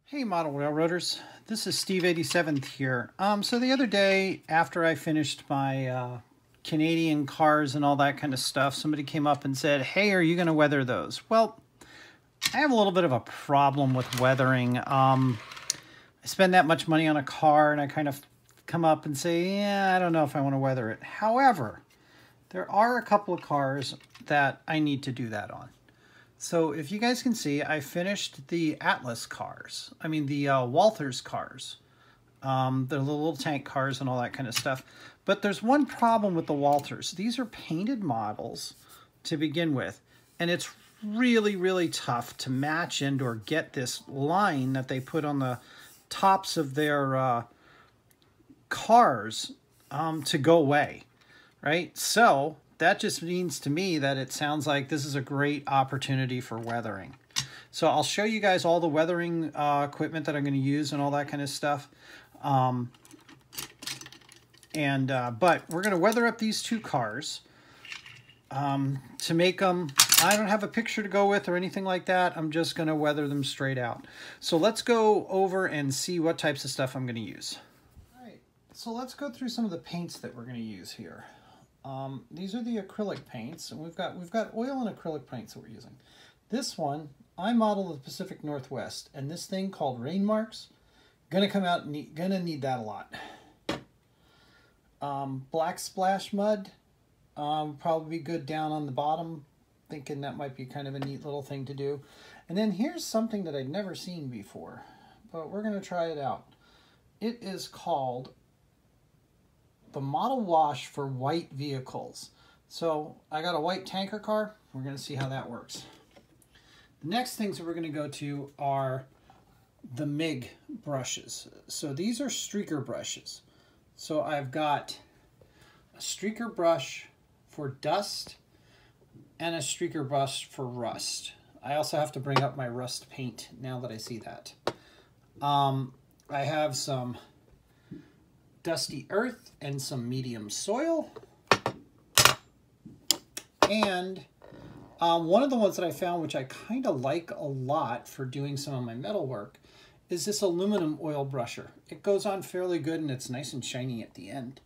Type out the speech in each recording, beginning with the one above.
Hey Model Railroaders, this is Steve 87th here. So the other day after I finished my Canadian cars and all that kind of stuff, somebody came up and said, hey, are you going to weather those? Well, I have a little bit of a problem with weathering. I spend that much money on a car and I kind of come up and say, yeah, I don't know if I want to weather it. However, there are a couple of cars that I need to do that on. So if you guys can see, I finished the Atlas cars. I mean the Walthers cars. They're the little tank cars and all that kind of stuff. But there's one problem with the Walthers. These are painted models to begin with. And it's really, really tough to match and or get this line that they put on the tops of their cars to go away, right? So that just means to me that it sounds like this is a great opportunity for weathering. So I'll show you guys all the weathering equipment that I'm going to use and all that kind of stuff. But we're going to weather up these two cars to make them. I don't have a picture to go with or anything like that. I'm just going to weather them straight out. So let's go over and see what types of stuff I'm going to use. All right, so let's go through some of the paints that we're going to use here. These are the acrylic paints, and we've got oil and acrylic paints that we're using. This one, I modeled the Pacific Northwest, and this thing called Rain Marks, gonna come out and gonna need that a lot. Black Splash Mud, probably be good down on the bottom, thinking that might be kind of a neat little thing to do. And then here's something that I'd never seen before, but we're gonna try it out. It is called the Model Wash for white vehicles. So I got a white tanker car. We're going to see how that works. The next things that we're going to go to are the MIG brushes. So these are streaker brushes. So I've got a streaker brush for dust and a streaker brush for rust. I also have to bring up my rust paint now that I see that. I have some dusty earth and some medium soil. And one of the ones that I found, which I kind of like a lot for doing some of my metal work, is this aluminum oil brusher. It goes on fairly good and it's nice and shiny at the end.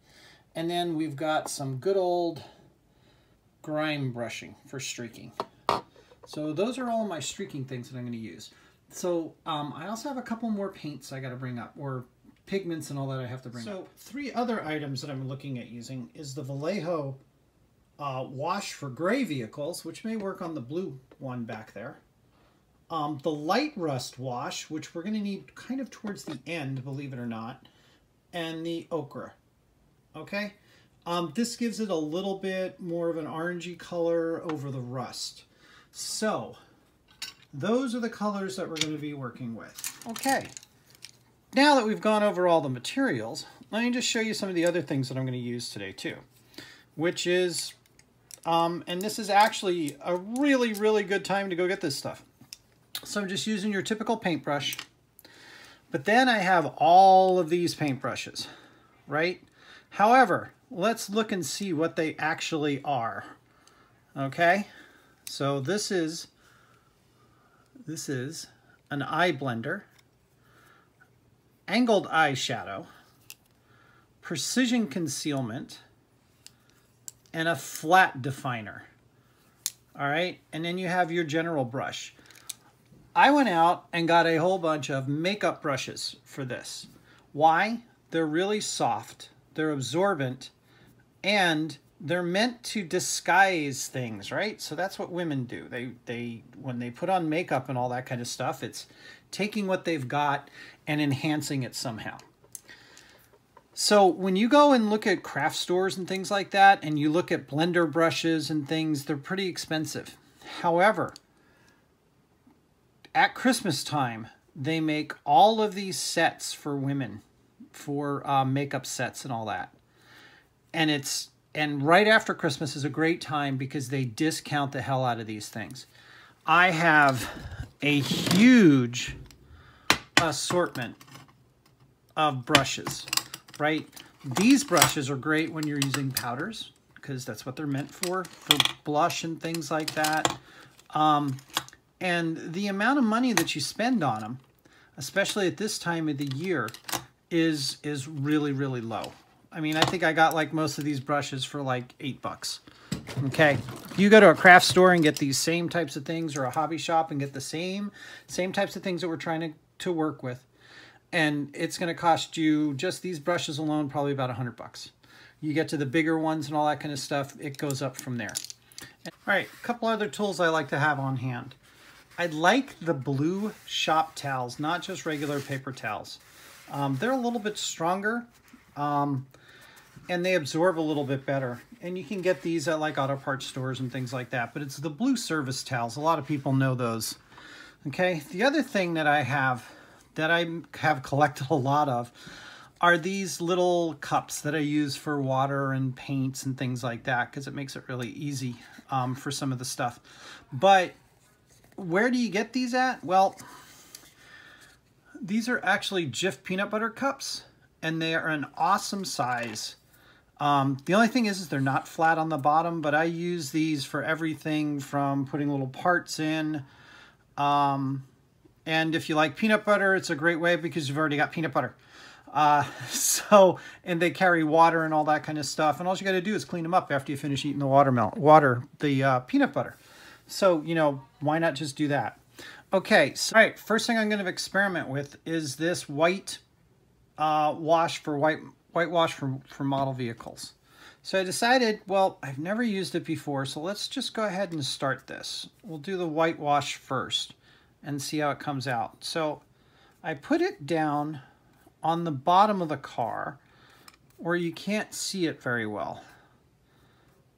And then we've got some good old grime brushing for streaking. So those are all of my streaking things that I'm going to use. So I also have a couple more paints I got to bring up, or pigments and all that I have to bring up. So three other items that I'm looking at using is the Vallejo wash for gray vehicles, which may work on the blue one back there. The light rust wash, which we're going to need kind of towards the end, believe it or not, and the ochre. Okay, this gives it a little bit more of an orangey color over the rust. So those are the colors that we're going to be working with. Okay. Now that we've gone over all the materials, let me just show you some of the other things that I'm going to use today too, which is, and this is actually a really, really good time to go get this stuff. So I'm just using your typical paintbrush, but then I have all of these paintbrushes, right? However, let's look and see what they actually are. Okay, so this is an eye blender, angled eyeshadow, precision concealment, and a flat definer. all right? And then you have your general brush. I went out and got a whole bunch of makeup brushes for this. Why? They're really soft, they're absorbent, and they're meant to disguise things, right? So that's what women do. They when they put on makeup and all that kind of stuff, it's taking what they've got and enhancing it somehow. So when you go and look at craft stores and things like that, and you look at blender brushes and things, they're pretty expensive. However, at Christmas time, they make all of these sets for women, for makeup sets and all that. And right after Christmas is a great time because they discount the hell out of these things. I have a huge assortment of brushes, right? These brushes are great when you're using powders because that's what they're meant for blush and things like that. And the amount of money that you spend on them, especially at this time of the year, is really, really low. I mean, I think I got like most of these brushes for like $8. Okay, if you go to a craft store and get these same types of things, or a hobby shop and get the same types of things that we're trying to work with, and it's going to cost you just these brushes alone probably about $100. You get to the bigger ones and all that kind of stuff, it goes up from there. All right, a couple other tools I like to have on hand. I like the blue shop towels, not just regular paper towels. They're a little bit stronger. And they absorb a little bit better. And you can get these at like auto parts stores and things like that. But it's the blue service towels. A lot of people know those. Okay. The other thing that I have collected a lot of are these little cups that I use for water and paints and things like that, because it makes it really easy for some of the stuff. But where do you get these at? Well, these are actually Jif peanut butter cups, and they are an awesome size. The only thing is they're not flat on the bottom, but I use these for everything from putting little parts in. And if you like peanut butter, it's a great way because you've already got peanut butter. And they carry water and all that kind of stuff. And all you got to do is clean them up after you finish eating the peanut butter. So, you know, why not just do that? Okay, so all right, first thing I'm going to experiment with is this white whitewash for model vehicles. So I decided, well, I've never used it before, so let's just go ahead and start this. We'll do the whitewash first and see how it comes out. So I put it down on the bottom of the car where you can't see it very well.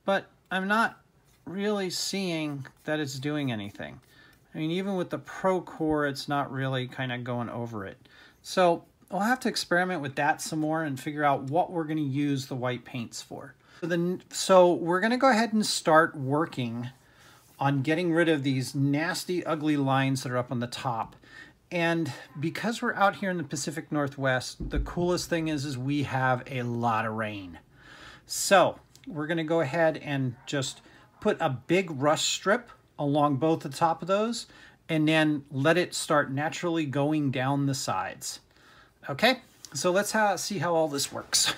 But I'm not really seeing that it's doing anything. I mean, even with the Procore, it's not really kind of going over it. So we'll have to experiment with that some more and figure out what we're going to use the white paints for. So we're going to go ahead and start working on getting rid of these nasty, ugly lines that are up on the top. And because we're out here in the Pacific Northwest, the coolest thing is we have a lot of rain. So we're going to go ahead and just put a big rush strip along both the top of those and then let it start naturally going down the sides. Okay, so let's see how all this works.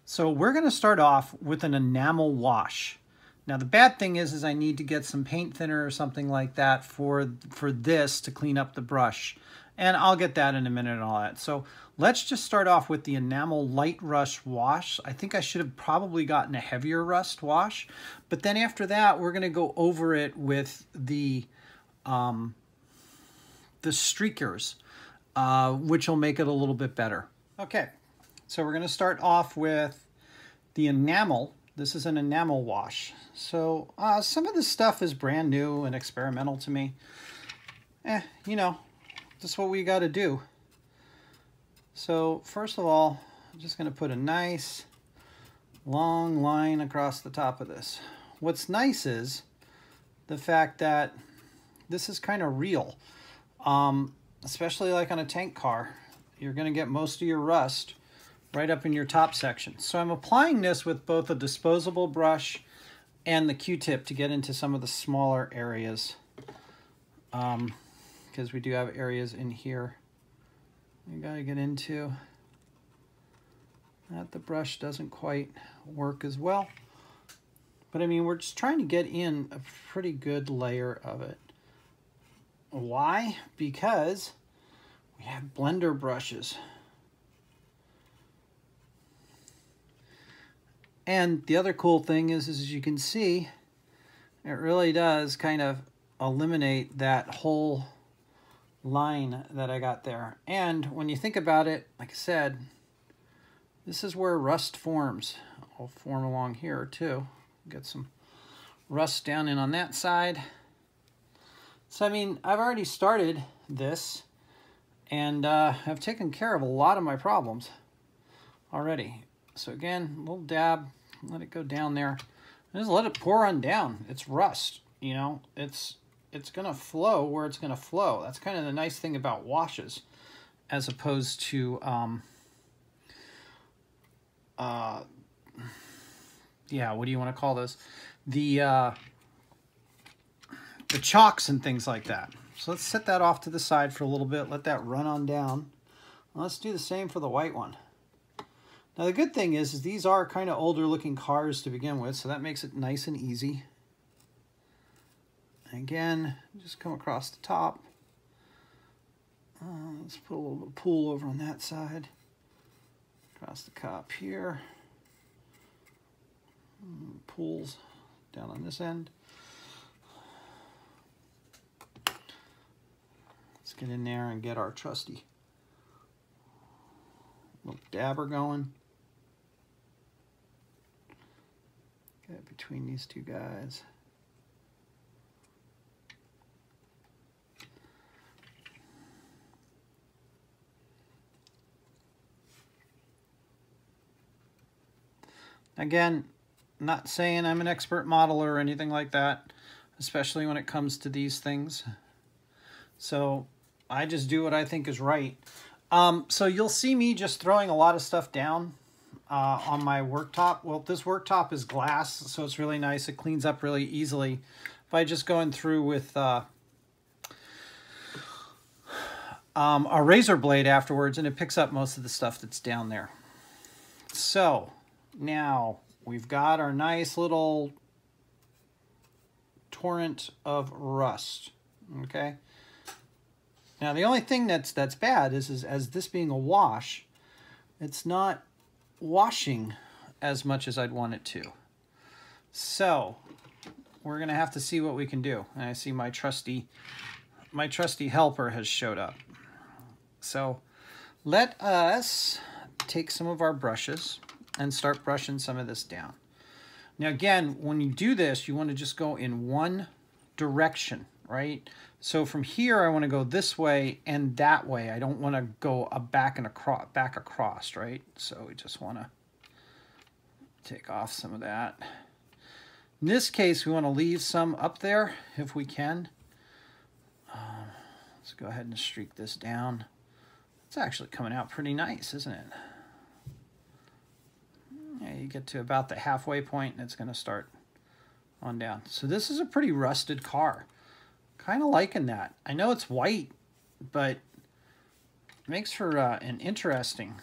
So we're going to start off with an enamel wash. Now the bad thing is I need to get some paint thinner or something like that for this to clean up the brush. And I'll get that in a minute and all that. So let's just start off with the enamel light rust wash. I think I should have probably gotten a heavier rust wash. But then after that, we're going to go over it with the streakers, which will make it a little bit better. Okay, so we're going to start off with the enamel. This is an enamel wash. So some of this stuff is brand new and experimental to me. You know, that's what we got to do. So first of all, I'm just going to put a nice long line across the top of this. What's nice is the fact that this is kind of real, especially like on a tank car. You're going to get most of your rust right up in your top section. So I'm applying this with both a disposable brush and the Q-tip to get into some of the smaller areas, because we do have areas in here you got to get into that the brush doesn't quite work as well. But I mean, we're just trying to get in a pretty good layer of it. Why? Because we have blender brushes. And the other cool thing is as you can see, it really does kind of eliminate that whole line that I got there. And when you think about it, like I said, this is where rust forms. I'll form along here too. Get some rust down in on that side. So I mean, I've already started this and I've taken care of a lot of my problems already. So again, a little dab, let it go down there. And just let it pour on down. It's rust, you know, it's gonna flow where it's gonna flow. That's kind of the nice thing about washes as opposed to yeah, what do you want to call this? The chalks and things like that. So let's set that off to the side for a little bit. Let that run on down. Let's do the same for the white one. Now the good thing is these are kind of older looking cars to begin with, so that makes it nice and easy. Again, just come across the top. Let's put a little bit of pool over on that side. Across the top here. Pools down on this end. Let's get in there and get our trusty little dabber going. Get it between these two guys. Again, not saying I'm an expert modeler or anything like that, especially when it comes to these things. So I just do what I think is right. So you'll see me just throwing a lot of stuff down on my worktop. Well, this worktop is glass, so it's really nice. It cleans up really easily by just going through with a razor blade afterwards, and it picks up most of the stuff that's down there. So now we've got our nice little torrent of rust, okay? Now the only thing that's bad is as this being a wash, it's not washing as much as I'd want it to. So we're gonna have to see what we can do. And I see my trusty helper has showed up. So let us take some of our brushes and start brushing some of this down. Now again, when you do this, you want to just go in one direction, right? So from here, I want to go this way and that way. I don't want to go back across, right? So we just want to take off some of that. In this case, we want to leave some up there if we can. Let's go ahead and streak this down. It's actually coming out pretty nice, isn't it? Yeah, you get to about the halfway point and it's going to start on down. So this is a pretty rusted car. Kind of liking that. I know it's white, but it makes for an interesting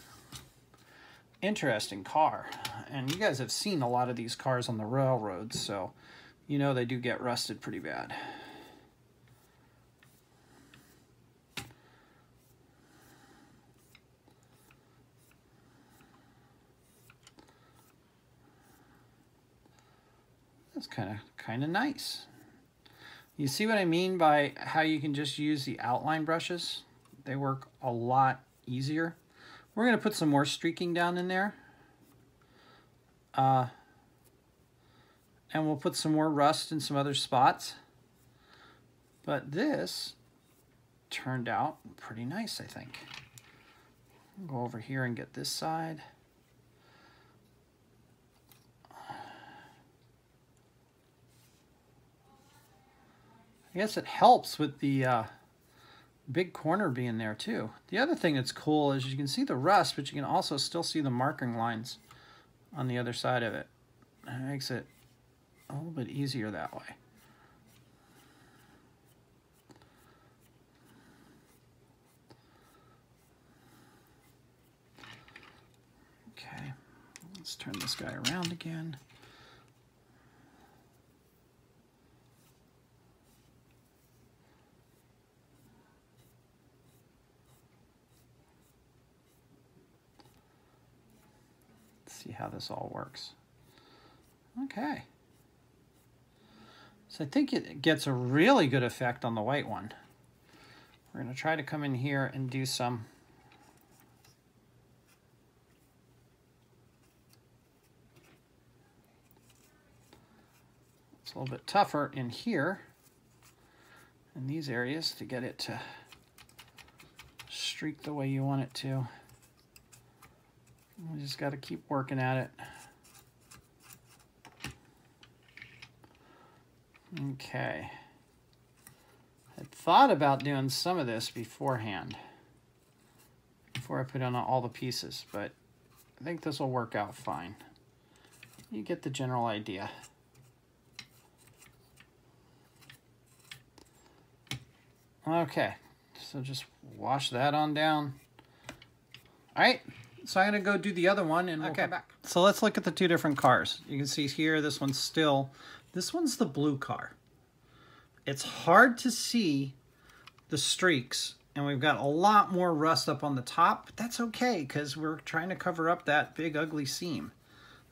car. And you guys have seen a lot of these cars on the railroads, so you know they do get rusted pretty bad. That's kind of nice. You see what I mean by how you can just use the outline brushes? They work a lot easier. We're going to put some more streaking down in there. And we'll put some more rust in some other spots. But this turned out pretty nice, I think. I'll go over here and get this side. I guess it helps with the big corner being there too. The other thing that's cool is you can see the rust, but you can also still see the marking lines on the other side of it. It makes it a little bit easier that way. Okay, let's turn this guy around again. see how this all works. Okay. So I think it gets a really good effect on the white one. We're going to try to come in here and do some. It's a little bit tougher in here, in these areas, to get it to streak the way you want it to. We just got to keep working at it. Okay. I thought about doing some of this beforehand, before I put on all the pieces, but I think this will work out fine. You get the general idea. Okay, so just wash that on down. All right. So I'm going to go do the other one and we'll come back. So let's look at the two different cars. You can see here, this one's the blue car. It's hard to see the streaks, and we've got a lot more rust up on the top, but that's okay because we're trying to cover up that big ugly seam.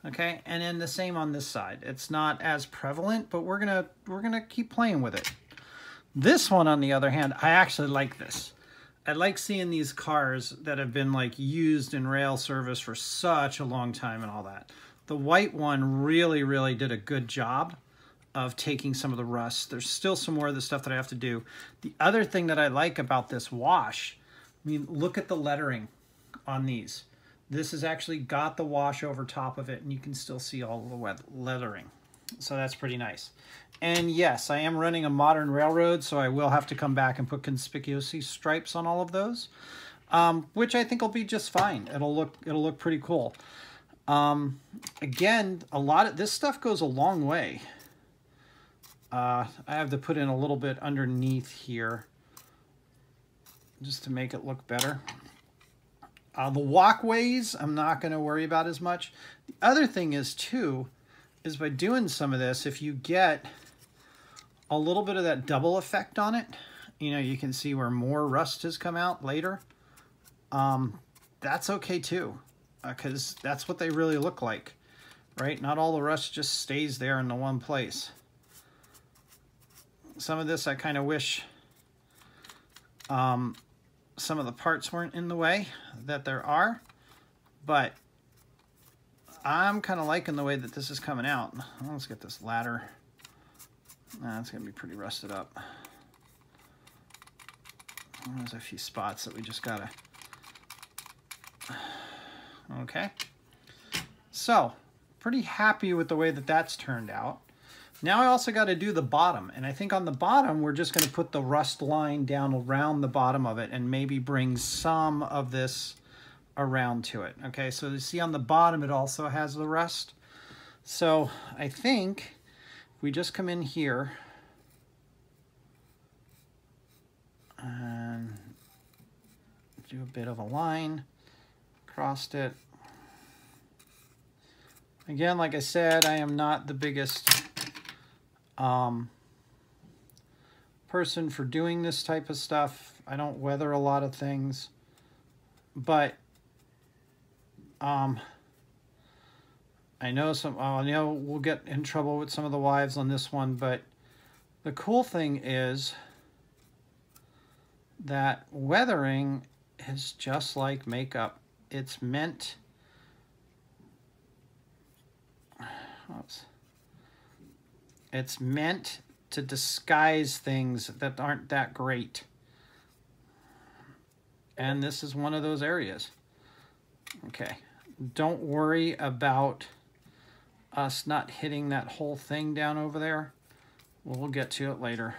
Okay, and then the same on this side. It's not as prevalent, but we're gonna keep playing with it. This one, on the other hand, I actually like this. I like seeing these cars that have been like used in rail service for such a long time and all that. The white one really, really did a good job of taking some of the rust. There's still some more of the stuff that I have to do. The other thing that I like about this wash, I mean, look at the lettering on these. This has actually got the wash over top of it, and you can still see all the lettering. So that's pretty nice. And yes, I am running a modern railroad, so I will have to come back and put conspicuous stripes on all of those, which I think will be just fine. It'll look pretty cool. Again, a lot of this stuff goes a long way. I have to put in a little bit underneath here just to make it look better. The walkways, I'm not going to worry about as much. The other thing is, too, is by doing some of this, if you get a little bit of that double effect on it, you know, you can see where more rust has come out later. That's okay, too, because that's what they really look like, right? Not all the rust just stays there in the one place. Some of this I kind of wish some of the parts weren't in the way that there are, but I'm kind of liking the way that this is coming out. Let's get this ladder. It's going to be pretty rusted up. There's a few spots that we just got to... Okay. So, pretty happy with the way that that's turned out. Now I also got to do the bottom, and I think on the bottom we're just going to put the rust line down around the bottom of it and maybe bring some of this around to it. Okay, so you see on the bottom it also has the rust. So I think we just come in here and do a bit of a line across it. Again, like I said, I am not the biggest person for doing this type of stuff. I don't weather a lot of things, but I know we'll get in trouble with some of the wives on this one, but the cool thing is that weathering is just like makeup. It's meant It's meant to disguise things that aren't that great. And this is one of those areas. Okay, don't worry about us not hitting that whole thing down over there. We'll get to it later.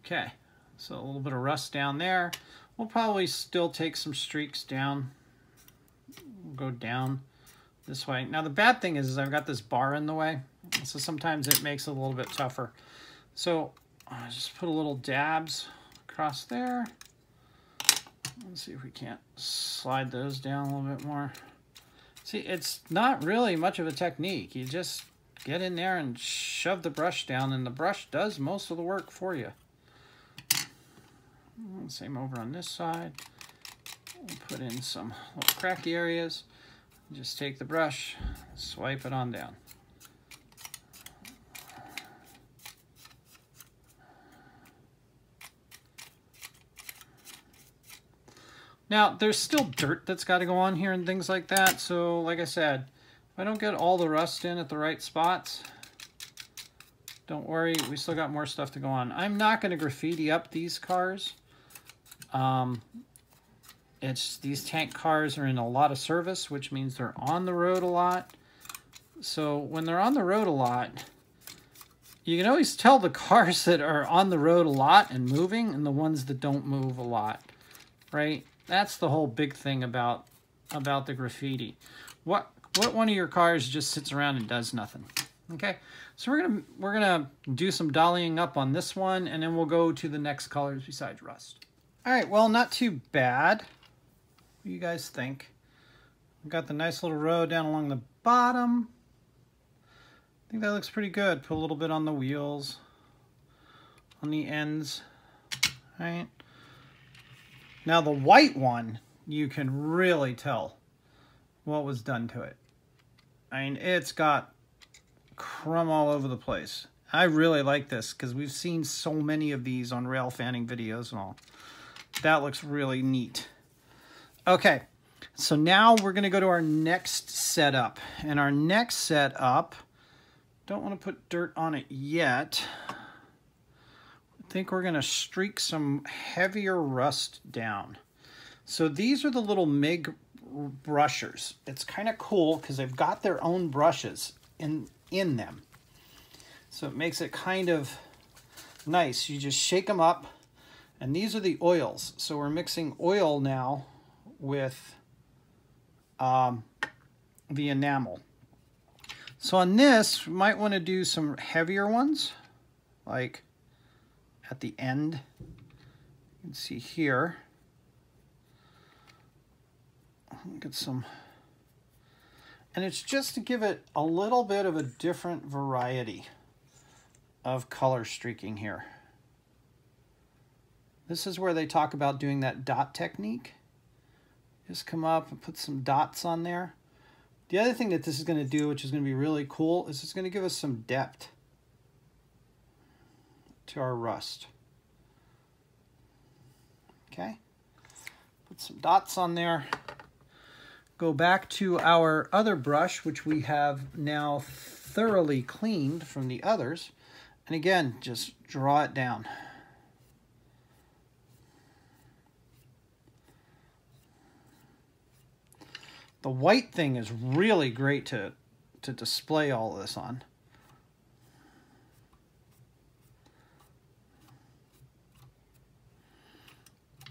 Okay, so a little bit of rust down there. We'll probably still take some streaks down. We'll go down this way. Now the bad thing is I've got this bar in the way, so sometimes it makes it a little bit tougher. So I'll just put a little dabs across there. Let's see if we can't slide those down a little bit more. See, it's not really much of a technique. You just get in there and shove the brush down, and the brush does most of the work for you. Same over on this side. We'll put in some little cracky areas. Just take the brush, swipe it on down. Now, there's still dirt that's got to go on here and things like that. So, like I said, if I don't get all the rust in at the right spots, don't worry, we still got more stuff to go on. I'm not going to graffiti up these cars. These tank cars are in a lot of service, which means they're on the road a lot. So when they're on the road a lot, you can always tell the cars that are on the road a lot and moving and the ones that don't move a lot, right? That's the whole big thing about the graffiti. What one of your cars just sits around and does nothing? Okay, so we're gonna do some dollying up on this one, and then we'll go to the next colors besides rust. All right, well, not too bad. What do you guys think? We've got the nice little road down along the bottom. I think that looks pretty good. Put a little bit on the wheels, on the ends, all right? Now the white one, you can really tell what was done to it. I mean, it's got crumb all over the place. I really like this because we've seen so many of these on rail fanning videos and all. That looks really neat. Okay, so now we're going to go to our next setup. And our next setup, don't want to put dirt on it yet. I think we're going to streak some heavier rust down. So these are the little MIG brushers. It's kind of cool because they've got their own brushes in them. So it makes it kind of nice. You just shake them up, and these are the oils. So we're mixing oil now with the enamel. So on this, we might want to do some heavier ones, like at the end. You can see here. Get some, and it's just to give it a little bit of a different variety of color streaking here. This is where they talk about doing that dot technique. Just come up and put some dots on there. The other thing that this is going to do, which is going to be really cool, is it's going to give us some depth to our rust. Okay, put some dots on there. Go back to our other brush, which we have now thoroughly cleaned from the others. And again, just draw it down. The white thing is really great to display all this on.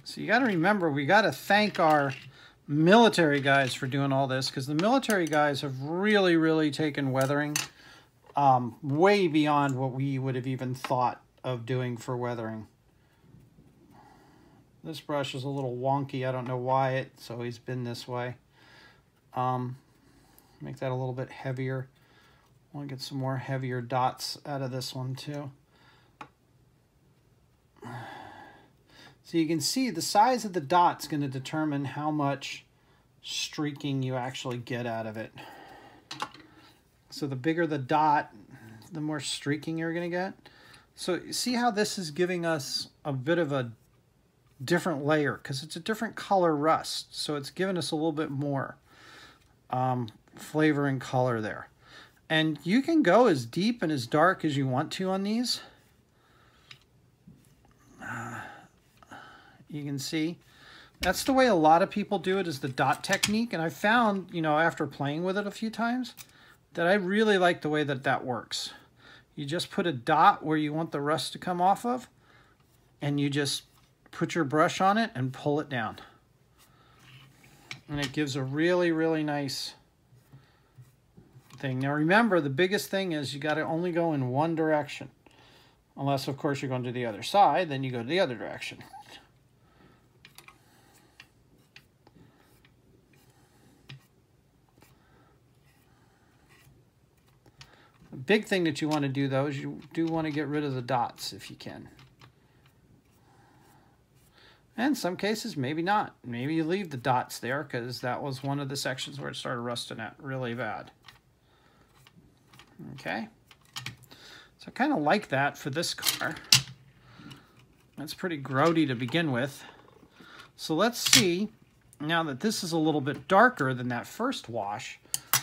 So you got to remember, we got to thank our military guys for doing all this, because the military guys have really taken weathering way beyond what we would have even thought of doing for weathering. This brush is a little wonky. I don't know why it's always been this way. Make that a little bit heavier. I want to get some more heavier dots out of this one too. So you can see the size of the dot's going to determine how much streaking you actually get out of it. So the bigger the dot, the more streaking you're going to get. So see how this is giving us a bit of a different layer because it's a different color rust. So it's giving us a little bit more flavor and color there. And you can go as deep and as dark as you want to on these. You can see that's the way a lot of people do it, is the dot technique. And I found, you know, after playing with it a few times, that I really like the way that that works. You just put a dot where you want the rust to come off of, and you just put your brush on it and pull it down. And it gives a really nice thing. Now remember, the biggest thing is you got to only go in one direction. Unless, of course, you're going to the other side, then you go to the other direction. The big thing that you want to do, though, is you do want to get rid of the dots if you can. And in some cases, maybe not. Maybe you leave the dots there because that was one of the sections where it started rusting out really bad. Okay. So I kind of like that for this car. That's pretty grody to begin with. So let's see, now that this is a little bit darker than that first wash,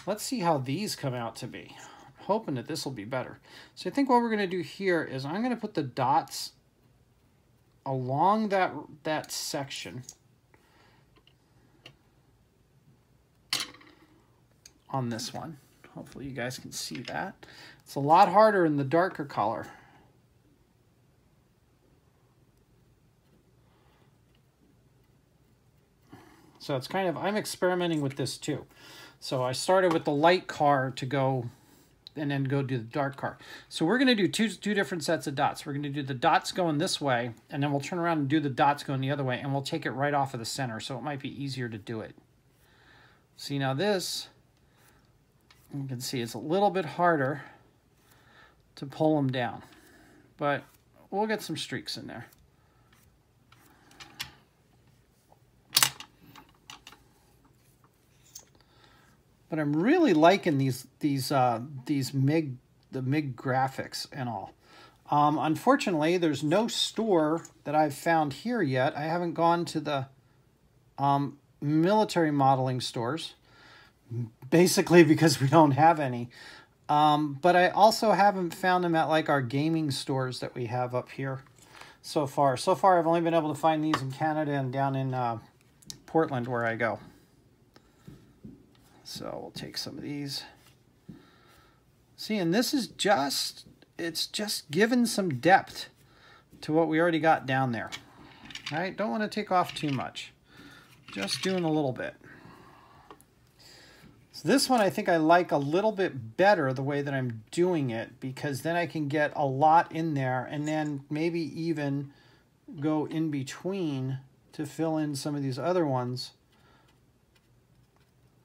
let's see how these come out to be. I'm hoping that this will be better. So I think what we're going to do here is I'm going to put the dots along that section on this one. Hopefully you guys can see that. It's a lot harder in the darker color. So it's kind of, I'm experimenting with this too. So I started with the light car to go and then go do the dark car. So we're going to do two different sets of dots. We're going to do the dots going this way, and then we'll turn around and do the dots going the other way, and we'll take it right off of the center, so it might be easier to do it. See, now this, you can see it's a little bit harder to pull them down, but we'll get some streaks in there. But I'm really liking the MIG graphics and all. Unfortunately, there's no store that I've found here yet. I haven't gone to the military modeling stores, basically because we don't have any. But I also haven't found them at like our gaming stores that we have up here so far. So far, I've only been able to find these in Canada and down in Portland where I go. So we'll take some of these. See, and this is just, it's just given some depth to what we already got down there. All right, don't want to take off too much. Just doing a little bit. So this one I think I like a little bit better the way that I'm doing it, because then I can get a lot in there and then maybe even go in between to fill in some of these other ones,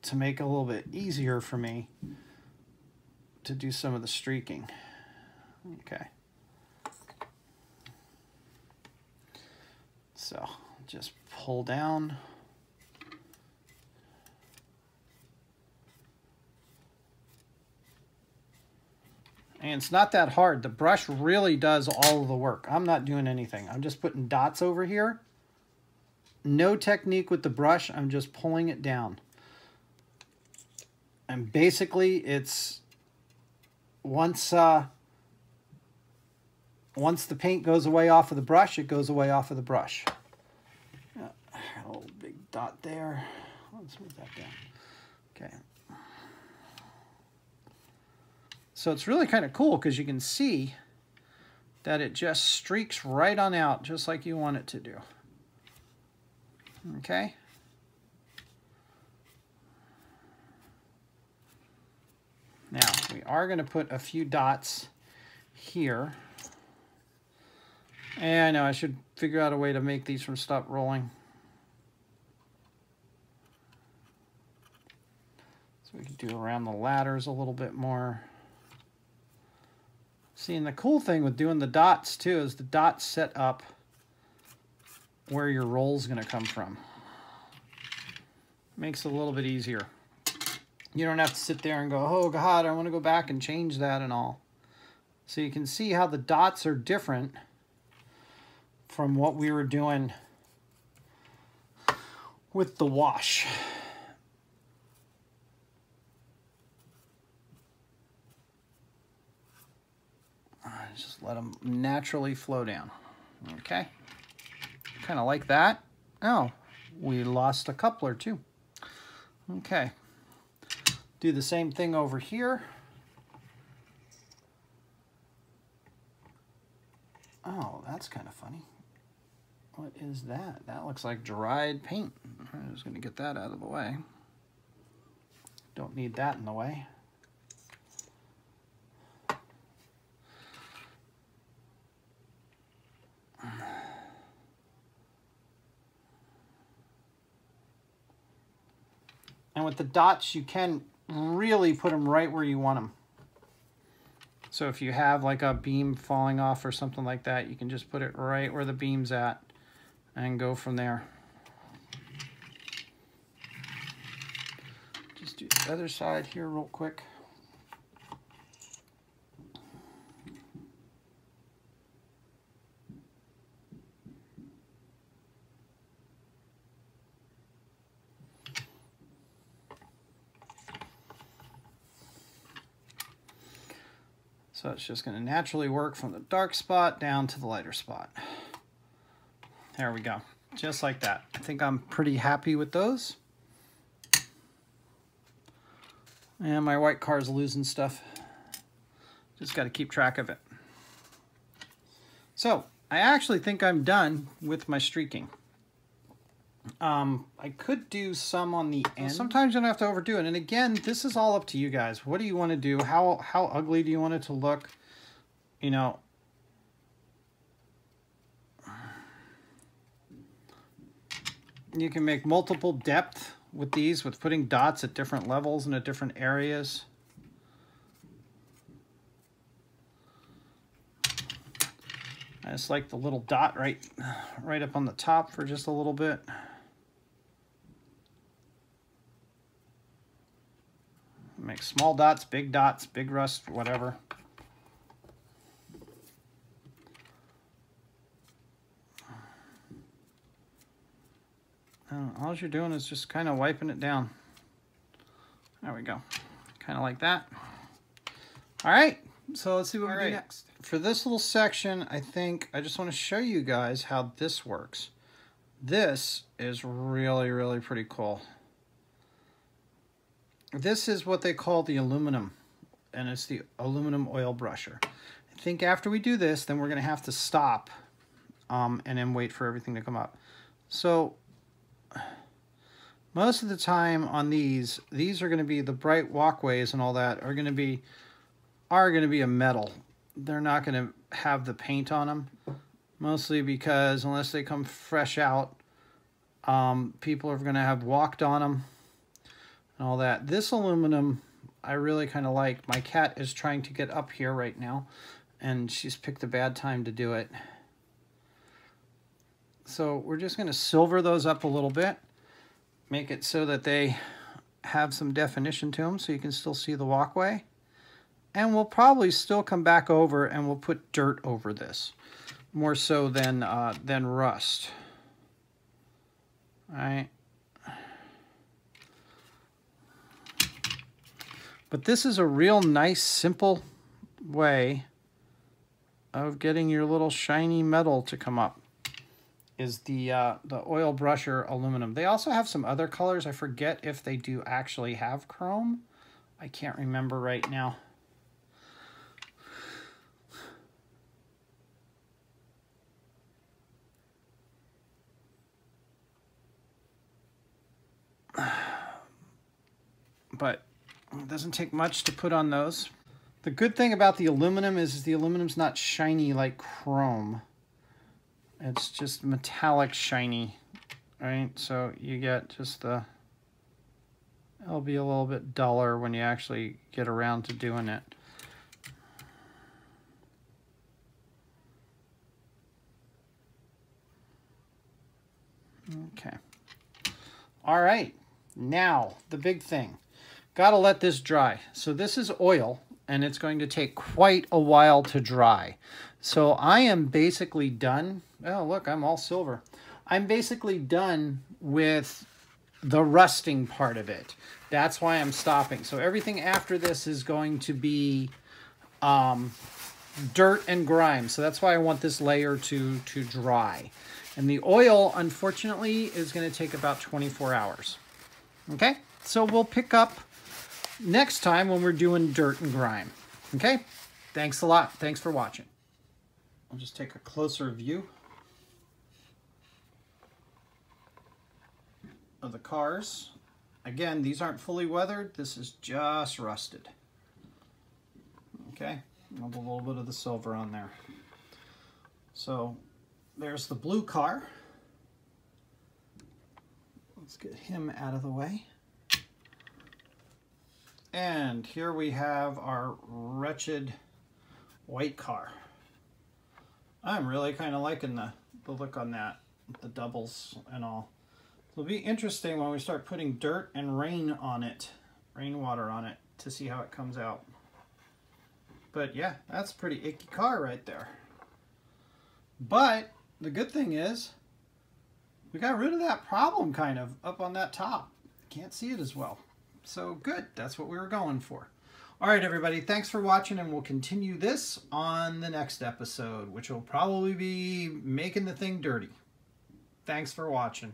to make it a little bit easier for me to do some of the streaking. Okay. So just pull down. And it's not that hard. The brush really does all of the work. I'm not doing anything. I'm just putting dots over here. No technique with the brush. I'm just pulling it down. And basically, it's once the paint goes away off of the brush, it goes away off of the brush. A little big dot there. Let's move that down. Okay. So it's really kind of cool because you can see that it just streaks right on out, just like you want it to do. Okay. Now, we are going to put a few dots here. And I know I should figure out a way to make these from stop rolling. So we can do around the ladders a little bit more. See, and the cool thing with doing the dots too is the dots set up where your roll's going to come from. Makes it a little bit easier. You don't have to sit there and go, oh God, I want to go back and change that and all. So you can see how the dots are different from what we were doing with the wash. Just let them naturally flow down. Okay. Kind of like that. Oh, we lost a coupler too. Okay. Do the same thing over here. Oh, that's kind of funny. What is that? That looks like dried paint. I'm just going to get that out of the way. Don't need that in the way. And with the dots, you can really put them right where you want them. So if you have like a beam falling off or something like that, you can just put it right where the beam's at and go from there. Just do the other side here real quick. So it's just going to naturally work from the dark spot down to the lighter spot. There we go. Just like that. I think I'm pretty happy with those. And my white car is losing stuff. Just got to keep track of it. So I actually think I'm done with my streaking. I could do some on the end. Sometimes you don't have to overdo it. And again, this is all up to you guys. What do you want to do? How ugly do you want it to look? You know, you can make multiple depth with these, with putting dots at different levels and at different areas. I just like the little dot right up on the top for just a little bit. Make small dots, big rust, whatever. All you're doing is just kind of wiping it down. There we go. Kind of like that. All right, so let's see what we do next. For this little section, I think I just want to show you guys how this works. This is really, really pretty cool. This is what they call the aluminum, and it's the aluminum oil brusher. I think after we do this, then we're going to have to stop and then wait for everything to come up. So most of the time on these are going to be the bright walkways and all that are going to be a metal. They're not going to have the paint on them, mostly because unless they come fresh out, people are going to have walked on them and all that. This aluminum I really kind of like. My cat is trying to get up here right now, and she's picked a bad time to do it. So we're just going to silver those up a little bit, make it so that they have some definition to them so you can still see the walkway. And we'll probably still come back over and we'll put dirt over this, more so than rust. All right. But this is a real nice, simple way of getting your little shiny metal to come up, is the oil brusher aluminum. They also have some other colors. I forget if they do actually have chrome. I can't remember right now. But it doesn't take much to put on those. The good thing about the aluminum is the aluminum's not shiny like chrome. It's just metallic shiny, right? So you get just it'll be a little bit duller when you actually get around to doing it. Okay. All right. Now, the big thing. Got to let this dry. So this is oil, and it's going to take quite a while to dry. So I am basically done. Oh, look, I'm all silver. I'm basically done with the rusting part of it. That's why I'm stopping. So everything after this is going to be dirt and grime. So that's why I want this layer to dry. And the oil, unfortunately, is going to take about 24 hours. Okay? So we'll pick up next time when we're doing dirt and grime. Okay? Thanks a lot. Thanks for watching. I'll just take a closer view of the cars. Again, these aren't fully weathered. This is just rusted. Okay? I'll have a little bit of the silver on there. So there's the blue car. Let's get him out of the way. And here we have our wretched white car. I'm really kind of liking the look on that. with the doubles and all. It'll be interesting when we start putting dirt and rain on it, rainwater on it, to see how it comes out. But yeah, that's a pretty icky car right there. But the good thing is we got rid of that problem kind of up on that top. Can't see it as well. So good, that's what we were going for. All right, everybody, thanks for watching, and we'll continue this on the next episode, which will probably be making the thing dirty. Thanks for watching.